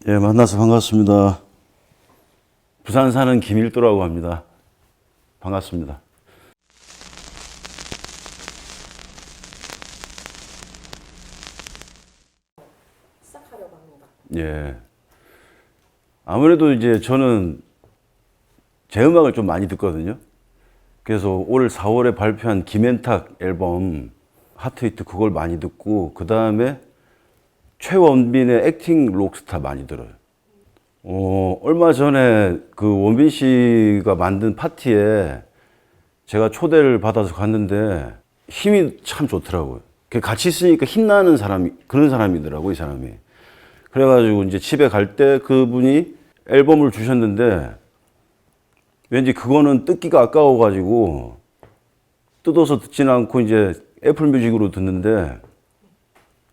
예, 만나서 반갑습니다. 부산 사는 김일도라고 합니다. 반갑습니다. 시작하려고 합니다. 예. 아무래도 이제 저는 제 음악을 좀 많이 듣거든요. 그래서 올 4월에 발표한 김앤탁 앨범 하트히트 그걸 많이 듣고, 그 다음에 최원빈의 액팅 록스타 많이 들어요. 얼마 전에 그 원빈 씨가 만든 파티에 제가 초대를 받아서 갔는데 힘이 참 좋더라고요. 같이 있으니까 힘나는 사람이, 그런 사람이더라고요, 이 사람이. 그래가지고 이제 집에 갈 때 그분이 앨범을 주셨는데 왠지 그거는 뜯기가 아까워가지고 뜯어서 듣지는 않고 이제 애플 뮤직으로 듣는데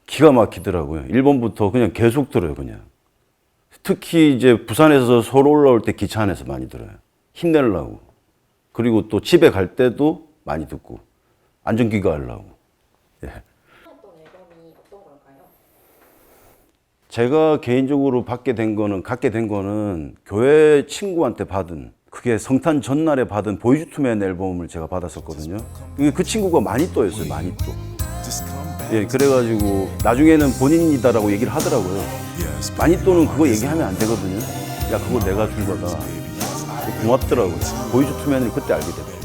기가 막히더라고요. 1번부터 그냥 계속 들어요, 그냥. 특히 이제 부산에서 서울 올라올 때 기차 안에서 많이 들어요. 힘내려고. 그리고 또 집에 갈 때도 많이 듣고 안정기가 하려고. 예. 했던 앨범이 어떤 걸까요? 제가 개인적으로 갖게 된 거는 교회 친구한테 받은, 그게 성탄 전날에 받은 보이즈 투맨 앨범을 제가 받았었거든요. 그 친구가 마니또였어요, 마니또. 예, 그래가지고 나중에는 본인이다라고 얘기를 하더라고요. 마니또는 그거 얘기하면 안 되거든요. 야, 그거 내가 준 거다. 고맙더라고요. 보이즈 투맨을 그때 알게 됐어요.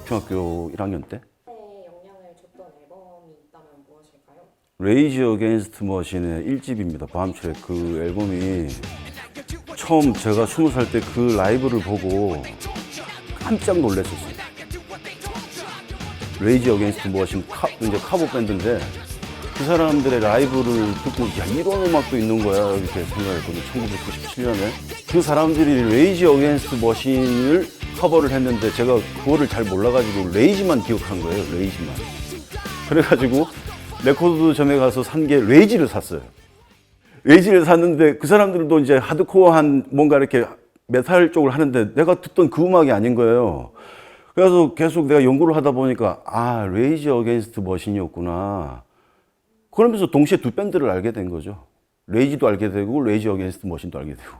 중학교 1학년 때. 영향을 줬던 앨범이 있다면 무엇일까요? 레이지 어게인스트 머신의 1집입니다. 밤철에 그 앨범이 처음 제가 20살 때 그 라이브를 보고 깜짝 놀랐었어요. 레이지 어게인스트 머신 이제 카보 밴드인데 그 사람들의 라이브를 듣고 야, 이런 음악도 있는 거야 이렇게 생각했거든요. 1997년에 그 사람들이 레이지 어게인스트 머신을 커버를 했는데 제가 그거를 잘 몰라가지고 레이지만 기억한 거예요. 레이지만. 그래가지고 레코드점에 가서 산 게 레이지를 샀어요. 레이지를 샀는데 그 사람들도 이제 하드코어한 뭔가 이렇게 메탈 쪽을 하는데 내가 듣던 그 음악이 아닌 거예요. 그래서 계속 내가 연구를 하다 보니까 아, 레이지 어게인스트 머신이었구나. 그러면서 동시에 두 밴드를 알게 된 거죠. 레이지도 알게 되고 레이지 어게인스트 머신도 알게 되고.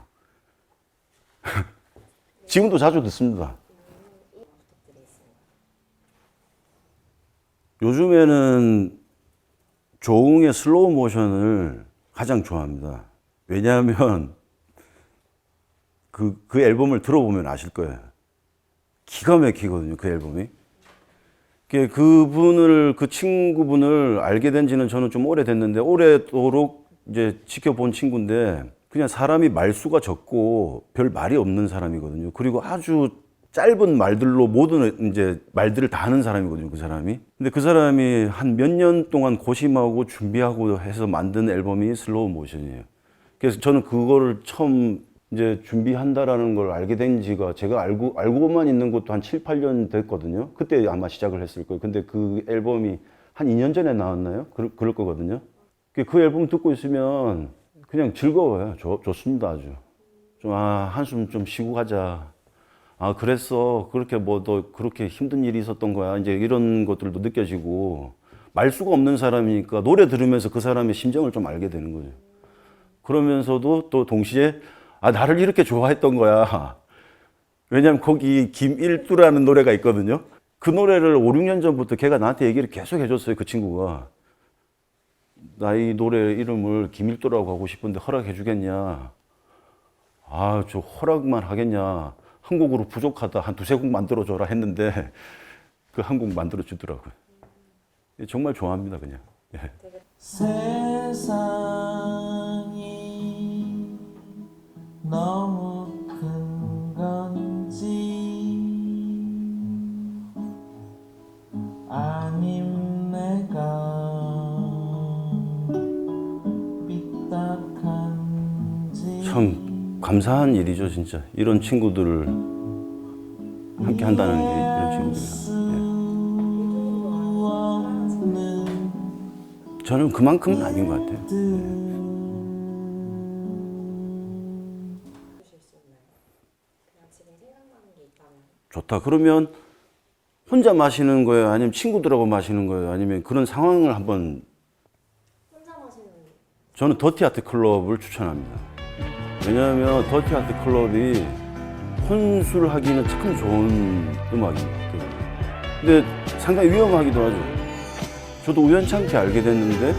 지금도 자주 듣습니다. 요즘에는 조웅의 슬로우 모션을 가장 좋아합니다. 왜냐하면 그 앨범을 들어보면 아실 거예요. 기가 막히거든요, 그 앨범이. 그 친구분을 알게 된 지는 저는 좀 오래됐는데, 오래도록 이제 지켜본 친구인데, 그냥 사람이 말수가 적고 별 말이 없는 사람이거든요. 그리고 아주 짧은 말들로 모든 이제 말들을 다 하는 사람이거든요, 그 사람이. 근데 그 사람이 한 몇 년 동안 고심하고 준비하고 해서 만든 앨범이 슬로우 모션이에요. 그래서 저는 그거를 처음 이제 준비한다라는 걸 알게 된 지가 제가 알고만 있는 것도 한 7, 8년 됐거든요. 그때 아마 시작을 했을 거예요. 근데 그 앨범이 한 2년 전에 나왔나요? 그럴 거거든요. 그 앨범 듣고 있으면 그냥 즐거워요. 좋습니다, 아주. 한숨 좀 쉬고 가자. 아, 그랬어. 그렇게 너 그렇게 힘든 일이 있었던 거야. 이제 이런 것들도 느껴지고, 말수가 없는 사람이니까 노래 들으면서 그 사람의 심정을 좀 알게 되는 거죠. 그러면서도 또 동시에 아, 나를 이렇게 좋아했던 거야. 왜냐면 거기 김일두라는 노래가 있거든요. 그 노래를 5, 6년 전부터 걔가 나한테 얘기를 계속 해줬어요. 그 친구가. 나 이 노래 이름을 김일두라고 하고 싶은데 허락해 주겠냐. 아, 저 허락만 하겠냐. 한 곡으로 부족하다. 한 두세 곡 만들어줘라 했는데 그 한 곡 만들어주더라고요. 정말 좋아합니다, 그냥. 예. 세상이 너무 큰 건지 아님 내가 삐딱한지 참 감사한 일이죠, 진짜. 이런 친구들을 함께 한다는 게, 이런 친구들이랑. 예. 저는 그만큼은 아닌 것 같아요. 주실 수 있나요? 그냥 지금 생각나는 게 있다면. 좋다. 그러면 혼자 마시는 거예요? 아니면 친구들하고 마시는 거예요? 아니면 그런 상황을 한번. 혼자 마시는. 저는 더티 아트 클럽을 추천합니다. 왜냐하면 더티 하트 클럽이 혼술하기는 참 좋은 음악인 것 같아요. 근데 상당히 위험하기도 하죠. 저도 우연찮게 알게 됐는데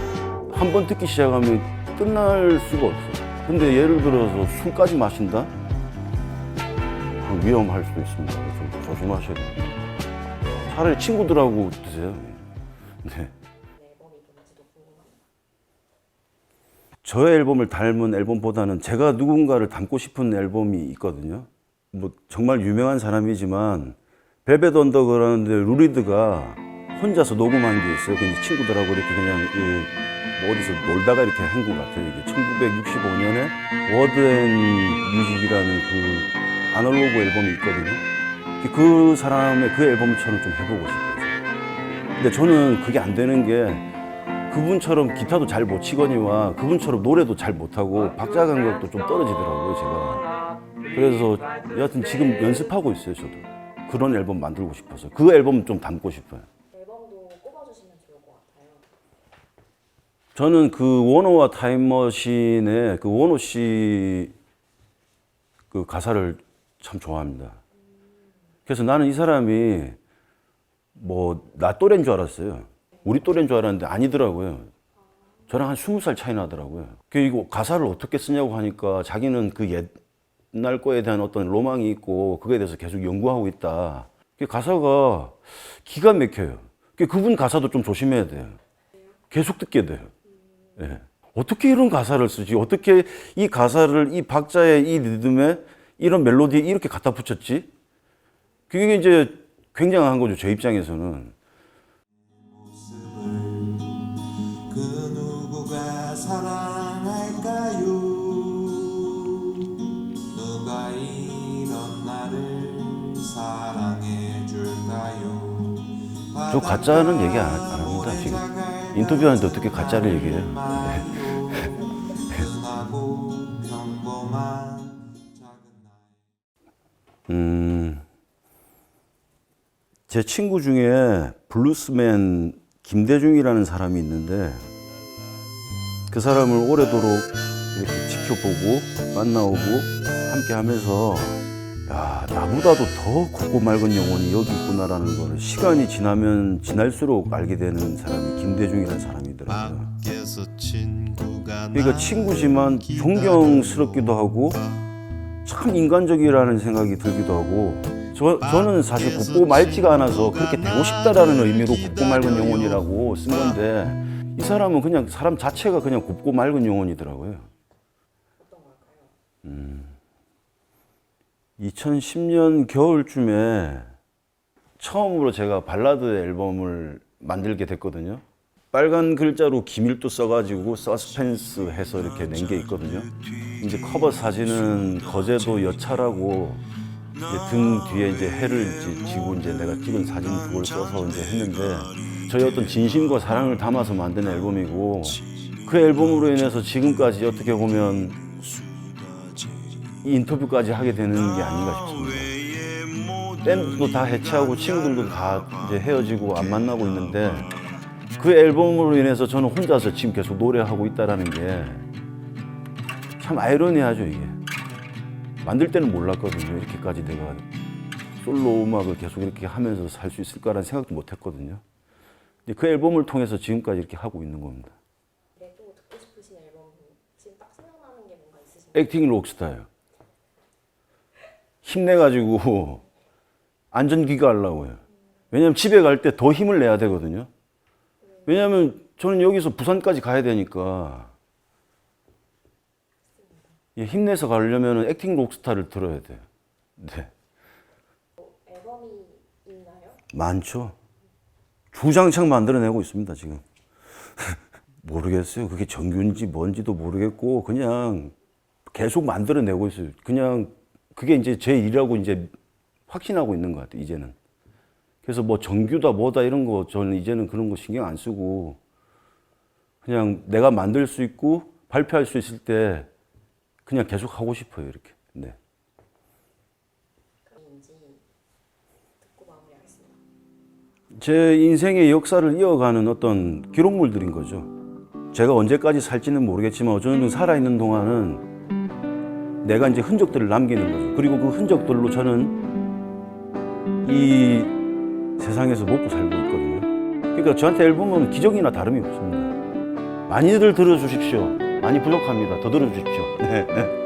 한 번 듣기 시작하면 끝날 수가 없어요. 근데 예를 들어서 술까지 마신다? 그럼 위험할 수도 있습니다. 좀 조심하셔야 됩니다. 차라리 친구들하고 드세요. 네. 앨범이 뭔지도 궁금합니다. 저의 앨범을 닮은 앨범보다는 제가 누군가를 닮고 싶은 앨범이 있거든요. 뭐 정말 유명한 사람이지만 벨벳 언더그라운드 루리드가 혼자서 녹음한 게 있어요. 그냥 친구들하고 이렇게 그냥 뭐 어디서 놀다가 이렇게 한 것 같아요. 이게 1965년에 워드 앤 뮤직이라는 그 아날로그 앨범이 있거든요. 그 사람의 그 앨범처럼 좀 해보고 싶어요. 근데 저는 그게 안 되는 게 그분처럼 기타도 잘 못 치거니와 그분처럼 노래도 잘 못하고 박자 감각도 좀 떨어지더라고요, 제가. 그래서 여하튼 지금 연습하고 있어요, 저도. 그런 앨범 만들고 싶어서. 그 앨범 좀 담고 싶어요. 앨범도 꼽아주시면 좋을 것 같아요. 저는 그 워너와 타임머신의 그 워너 씨 그 가사를 참 좋아합니다. 그래서 나는 이 사람이 뭐 나 또래인 줄 알았어요. 우리 또래인 줄 알았는데 아니더라고요. 저랑 한 20살 차이 나더라고요. 이거 가사를 어떻게 쓰냐고 하니까 자기는 그 옛날 거에 대한 어떤 로망이 있고 그거에 대해서 계속 연구하고 있다. 가사가 기가 막혀요. 그분 가사도 좀 조심해야 돼요. 계속 듣게 돼요. 예. 어떻게 이런 가사를 쓰지? 어떻게 이 가사를 이 박자의 이 리듬에 이런 멜로디에 이렇게 갖다 붙였지? 그게 이제 굉장한 거죠, 제 입장에서는. 그 누구가 사랑할까요? 누가 이런 나를 사랑해 줄까요? 저 가짜는 얘기 안 합니다, 지금. 인터뷰하는데 어떻게 가짜를 얘기해요? 순하고 평범한 작은 제 친구 중에 블루스맨 김대중이라는 사람이 있는데 그 사람을 오래도록 이렇게 지켜보고 만나오고 함께 하면서 야, 나보다도 더 곱고 맑은 영혼이 여기 있구나라는 걸 시간이 지나면 지날수록 알게 되는 사람이 김대중이라는 사람이더라고요. 그러니까 친구지만 존경스럽기도 하고 참 인간적이라는 생각이 들기도 하고 저는 사실 곱고 맑지가 않아서 그렇게 되고 싶다라는 의미로 곱고 맑은 영혼이라고 쓴 건데 이 사람은 그냥 사람 자체가 그냥 곱고 맑은 영혼이더라고요. 어떤 걸까요? 2010년 겨울쯤에 처음으로 제가 발라드 앨범을 만들게 됐거든요. 빨간 글자로 기밀도 써가지고 서스펜스 해서 이렇게 낸 게 있거든요. 이제 커버 사진은 거제도 여차라고 이제 등 뒤에 이제 해를 지고 이제 내가 찍은 사진 그걸 써서 이제 했는데 저희 어떤 진심과 사랑을 담아서 만든 앨범이고 그 앨범으로 인해서 지금까지 어떻게 보면 이 인터뷰까지 하게 되는 게 아닌가 싶습니다. 밴드도 다 해체하고 친구들도 다 이제 헤어지고 안 만나고 있는데 그 앨범으로 인해서 저는 혼자서 지금 계속 노래하고 있다는 게 참 아이러니하죠, 이게. 만들 때는 몰랐거든요. 이렇게까지 내가 솔로 음악을 계속 이렇게 하면서 살 수 있을 거라는 생각도 못 했거든요. 그 앨범을 통해서 지금까지 이렇게 하고 있는 겁니다. 네, 또 듣고 싶으신 앨범 지금 딱 생각나는 게 뭔가 있으신가요? 액팅 록스타예요. 힘내가지고 안전기가 하려고요. 왜냐면 집에 갈 때 더 힘을 내야 되거든요. 왜냐면 저는 여기서 부산까지 가야 되니까 힘내서 가려면 액팅 록스타를 들어야 돼요. 네. 앨범이 있나요? 많죠. 주장창 만들어내고 있습니다, 지금. 모르겠어요. 그게 정규인지 뭔지도 모르겠고, 그냥 계속 만들어내고 있어요. 그냥 그게 이제 제 일이라고 이제 확신하고 있는 것 같아요, 이제는. 그래서 뭐 정규다 뭐다 이런 거 저는 이제는 그런 거 신경 안 쓰고, 그냥 내가 만들 수 있고 발표할 수 있을 때 그냥 계속 하고 싶어요, 이렇게. 네. 인지 듣고 마무리하겠습니다. 제 인생의 역사를 이어가는 어떤 기록물들인 거죠. 제가 언제까지 살지는 모르겠지만 저는 살아있는 동안은 내가 이제 흔적들을 남기는 거죠. 그리고 그 흔적들로 저는 이 세상에서 먹고 살고 있거든요. 그러니까 저한테 앨범은 기적이나 다름이 없습니다. 많이들 들어주십시오. 많이 부족합니다. 더 들어주십시오. 네.